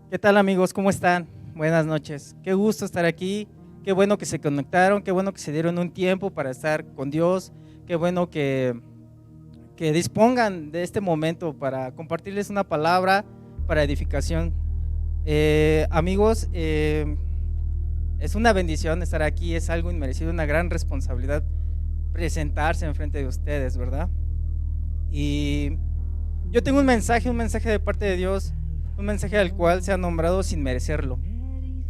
¿Qué tal, amigos? ¿Cómo están? Buenas noches. Qué gusto estar aquí. Qué bueno que se conectaron. Qué bueno que se dieron un tiempo para estar con Dios. Qué bueno que dispongan de este momento para compartirles una palabra para edificación. Amigos, es una bendición estar aquí. Es algo inmerecido, una gran responsabilidad presentarse enfrente de ustedes, ¿verdad? Y yo tengo un mensaje de parte de Dios, un mensaje al cual se ha nombrado sin merecerlo.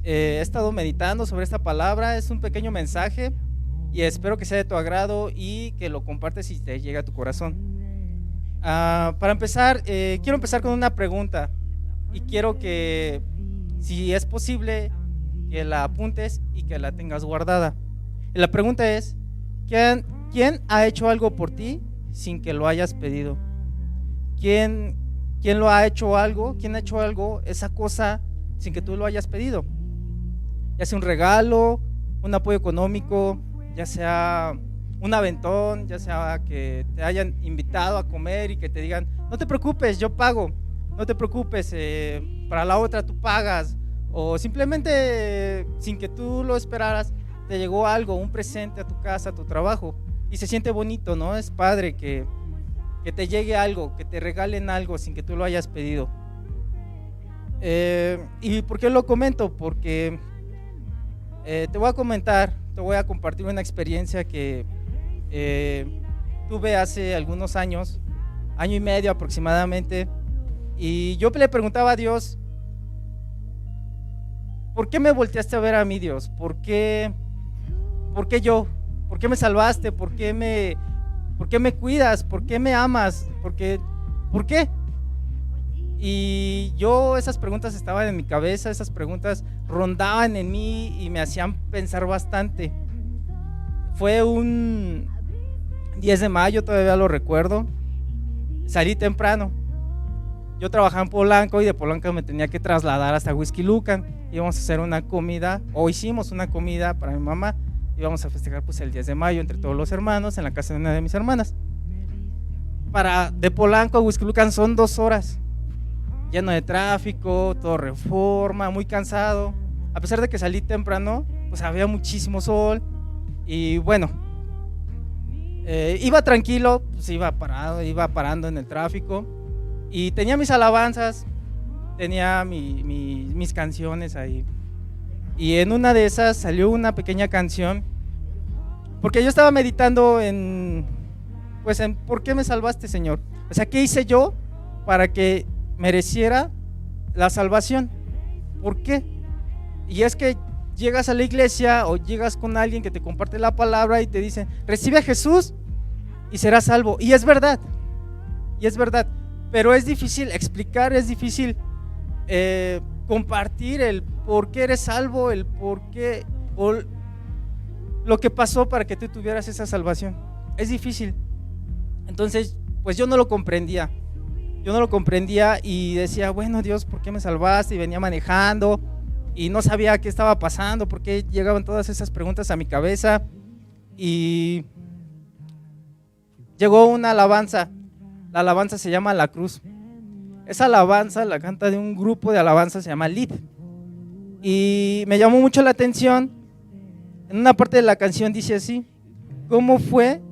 He estado meditando sobre esta palabra, es un pequeño mensaje y espero que sea de tu agrado y que lo compartes y te llegue a tu corazón. Para empezar, quiero empezar con una pregunta y quiero que, si es posible, que la apuntes y que la tengas guardada. Y la pregunta es, ¿quién ha hecho algo por ti sin que lo hayas pedido? ¿Quién lo ha hecho algo? ¿Quién ha hecho algo, esa cosa, sin que tú lo hayas pedido? Ya sea un regalo, un apoyo económico, ya sea un aventón, ya sea que te hayan invitado a comer y que te digan, no te preocupes, yo pago, no te preocupes, para la otra tú pagas, o simplemente sin que tú lo esperaras, te llegó algo, un presente a tu casa, a tu trabajo, y se siente bonito, ¿no? Es padre que te llegue algo, que te regalen algo sin que tú lo hayas pedido. ¿Y por qué lo comento? Porque te voy a compartir una experiencia que tuve hace algunos años, año y medio aproximadamente, y yo le preguntaba a Dios, ¿por qué me volteaste a ver a mí, Dios? ¿Por qué yo? ¿Por qué me salvaste? ¿Por qué me cuidas? ¿Por qué me amas? ¿Por qué? Y yo, esas preguntas estaban en mi cabeza, esas preguntas rondaban en mí y me hacían pensar bastante. Fue un 10 de mayo, todavía lo recuerdo. Salí temprano. Yo trabajaba en Polanco y de Polanco me tenía que trasladar hasta Whisky Lucan. Íbamos a hacer una comida, o hicimos una comida para mi mamá. Íbamos a festejar pues el 10 de mayo entre todos los hermanos en la casa de una de mis hermanas. De Polanco a Whisky Lucan son 2 horas, lleno de tráfico, todo Reforma, muy cansado. A pesar de que salí temprano, pues había muchísimo sol y bueno, iba tranquilo, pues iba parando en el tráfico y tenía mis alabanzas, tenía mis canciones ahí. Y en una de esas salió una pequeña canción, porque yo estaba meditando en ¿por qué me salvaste, Señor? O sea, ¿qué hice yo para que mereciera la salvación? ¿Por qué? Y es que llegas a la iglesia o llegas con alguien que te comparte la palabra y te dice, recibe a Jesús y serás salvo. Y es verdad, pero es difícil explicar, es difícil compartir el por qué eres salvo, el por qué, o lo que pasó para que tú tuvieras esa salvación. Es difícil. Entonces, pues yo no lo comprendía y decía, bueno, Dios, ¿por qué me salvaste? Y venía manejando y no sabía qué estaba pasando, por qué llegaban todas esas preguntas a mi cabeza. Y llegó una alabanza, la alabanza se llama La Cruz. Esa alabanza la canta de un grupo de alabanza, se llama Lid. Y me llamó mucho la atención. En una parte de la canción dice así: ¿cómo fue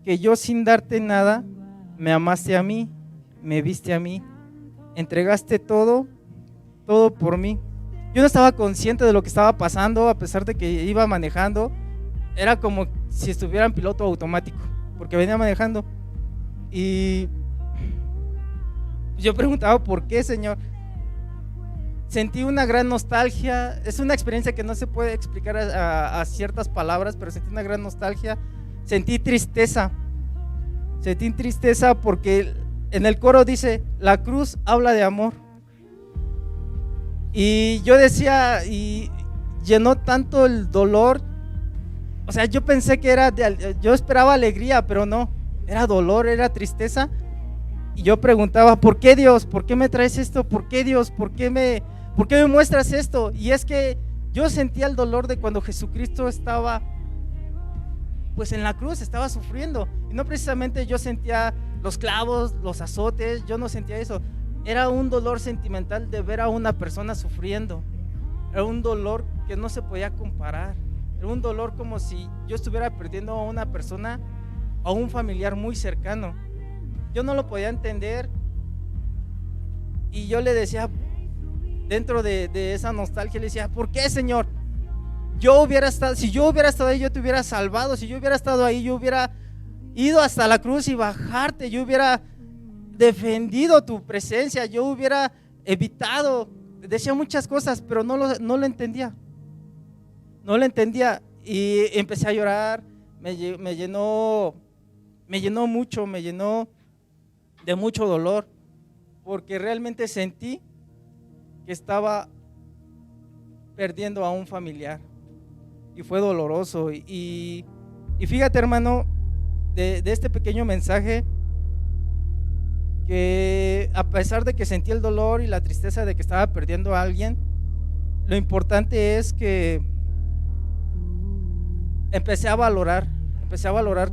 que yo sin darte nada me amaste a mí, me viste a mí, entregaste todo por mí? Yo no estaba consciente de lo que estaba pasando, a pesar de que iba manejando. Era como si estuviera en piloto automático, porque venía manejando. Y yo preguntaba, ¿por qué, Señor? Sentí una gran nostalgia. Es una experiencia que no se puede explicar a ciertas palabras, pero sentí una gran nostalgia. Sentí tristeza porque en el coro dice, la cruz habla de amor. Y yo decía, y llenó tanto el dolor. O sea, yo pensé que yo esperaba alegría, pero no, era dolor, era tristeza. Y yo preguntaba, ¿por qué, Dios? ¿Por qué me traes esto? ¿Por qué, Dios? ¿Por qué me muestras esto? Y es que yo sentía el dolor de cuando Jesucristo estaba pues en la cruz, estaba sufriendo. Y no precisamente yo sentía los clavos, los azotes, yo no sentía eso. Era un dolor sentimental de ver a una persona sufriendo. Era un dolor que no se podía comparar. Era un dolor como si yo estuviera perdiendo a una persona, a un familiar muy cercano. Yo no lo podía entender y yo le decía, dentro de esa nostalgia, le decía, ¿por qué, Señor? Si yo hubiera estado ahí, yo te hubiera salvado. Si yo hubiera estado ahí, yo hubiera ido hasta la cruz y bajarte. Yo hubiera defendido tu presencia. Yo hubiera evitado. Decía muchas cosas, pero no lo entendía. No lo entendía y empecé a llorar. Me llenó mucho, me llenó de mucho dolor, porque realmente sentí que estaba perdiendo a un familiar y fue doloroso. Y fíjate, hermano, de este pequeño mensaje, que a pesar de que sentí el dolor y la tristeza de que estaba perdiendo a alguien, lo importante es que empecé a valorar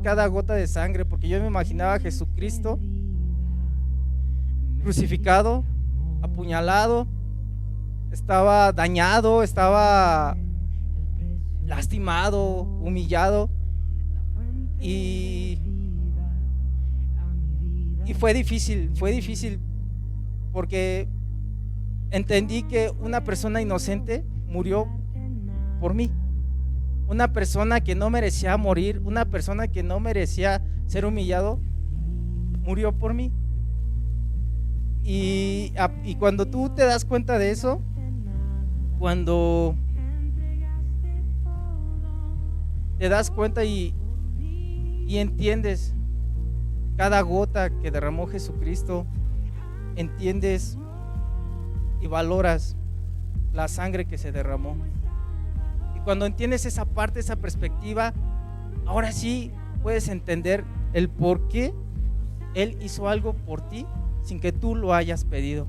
cada gota de sangre, porque yo me imaginaba a Jesucristo crucificado, apuñalado, estaba dañado, estaba lastimado, humillado, y fue difícil porque entendí que una persona inocente murió por mí. Una persona que no merecía morir, una persona que no merecía ser humillado, murió por mí. Y cuando tú te das cuenta de eso, cuando te das cuenta y entiendes cada gota que derramó Jesucristo, entiendes y valoras la sangre que se derramó. Cuando entiendes esa parte, esa perspectiva, ahora sí puedes entender el por qué Él hizo algo por ti sin que tú lo hayas pedido,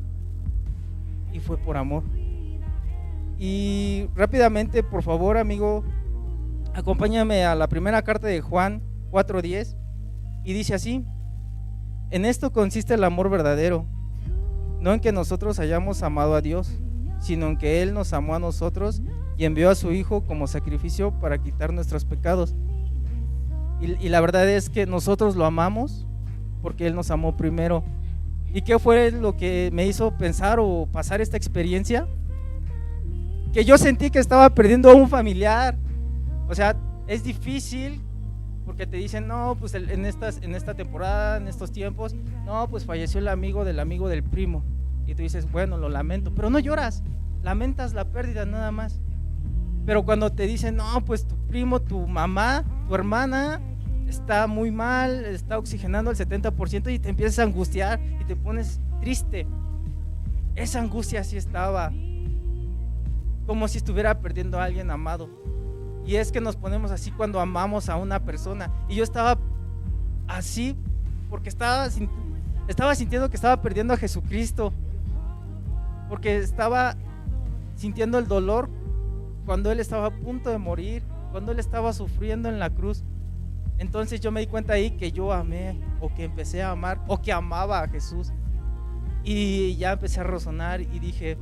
y fue por amor. Y rápidamente, por favor, amigo, acompáñame a la primera carta de Juan 4:10, y dice así: en esto consiste el amor verdadero, no en que nosotros hayamos amado a Dios, sino en que Él nos amó a nosotros y envió a su Hijo como sacrificio para quitar nuestros pecados. Y la verdad es que nosotros lo amamos porque Él nos amó primero. ¿Y qué fue lo que me hizo pensar o pasar esta experiencia? Que yo sentí que estaba perdiendo a un familiar. O sea, es difícil porque te dicen, no, pues en esta temporada, en estos tiempos, no, pues falleció el amigo del primo. Y tú dices, bueno, lo lamento, pero no lloras, lamentas la pérdida nada más. Pero cuando te dicen, no, pues tu primo, tu mamá, tu hermana está muy mal, está oxigenando al 70%, y te empiezas a angustiar y te pones triste. Esa angustia sí estaba, como si estuviera perdiendo a alguien amado. Y es que nos ponemos así cuando amamos a una persona. Y yo estaba así porque estaba sintiendo que estaba perdiendo a Jesucristo, porque estaba sintiendo el dolor cuando Él estaba a punto de morir, cuando Él estaba sufriendo en la cruz. Entonces yo me di cuenta ahí que yo amé, o que empecé a amar, o que amaba a Jesús. Y ya empecé a razonar y dije,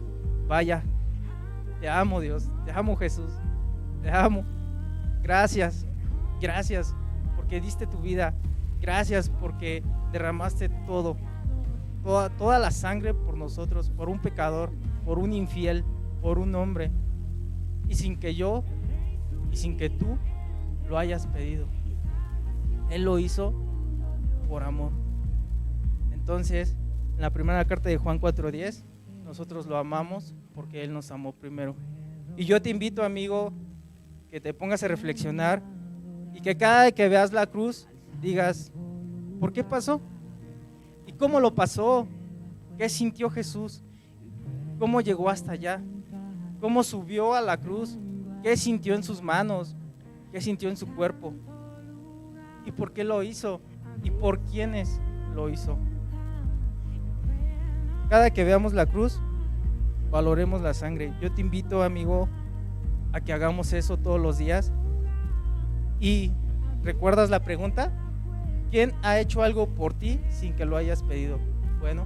vaya, te amo, Dios, te amo, Jesús, te amo. Gracias porque diste tu vida. Gracias porque derramaste toda la sangre por nosotros, por un pecador, por un infiel, por un hombre, y sin que yo y sin que tú lo hayas pedido. Él lo hizo por amor. Entonces, en la primera carta de Juan 4:10, nosotros lo amamos porque Él nos amó primero. Y yo te invito, amigo, que te pongas a reflexionar y que cada vez que veas la cruz digas, ¿por qué pasó? ¿Y cómo lo pasó? ¿Qué sintió Jesús? ¿Cómo llegó hasta allá? ¿Cómo subió a la cruz? ¿Qué sintió en sus manos? ¿Qué sintió en su cuerpo? ¿Y por qué lo hizo? ¿Y por quiénes lo hizo? Cada que veamos la cruz, valoremos la sangre. Yo te invito, amigo, a que hagamos eso todos los días. Y ¿recuerdas la pregunta? ¿Quién ha hecho algo por ti sin que lo hayas pedido? Bueno,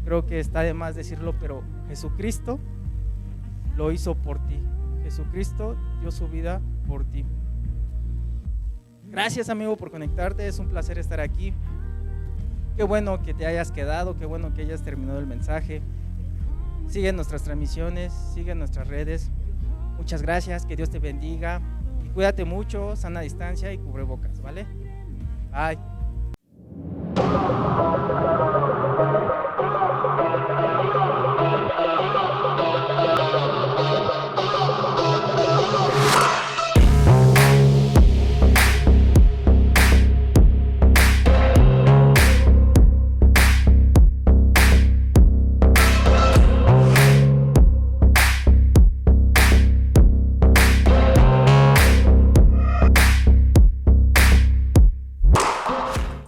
creo que está de más decirlo, pero Jesucristo lo hizo por ti. Jesucristo dio su vida por ti. Gracias, amigo, por conectarte. Es un placer estar aquí. Qué bueno que te hayas quedado, qué bueno que hayas terminado el mensaje. Sigue nuestras transmisiones, sigue nuestras redes. Muchas gracias, que Dios te bendiga. Y cuídate mucho, sana distancia y cubrebocas, ¿vale? Bye.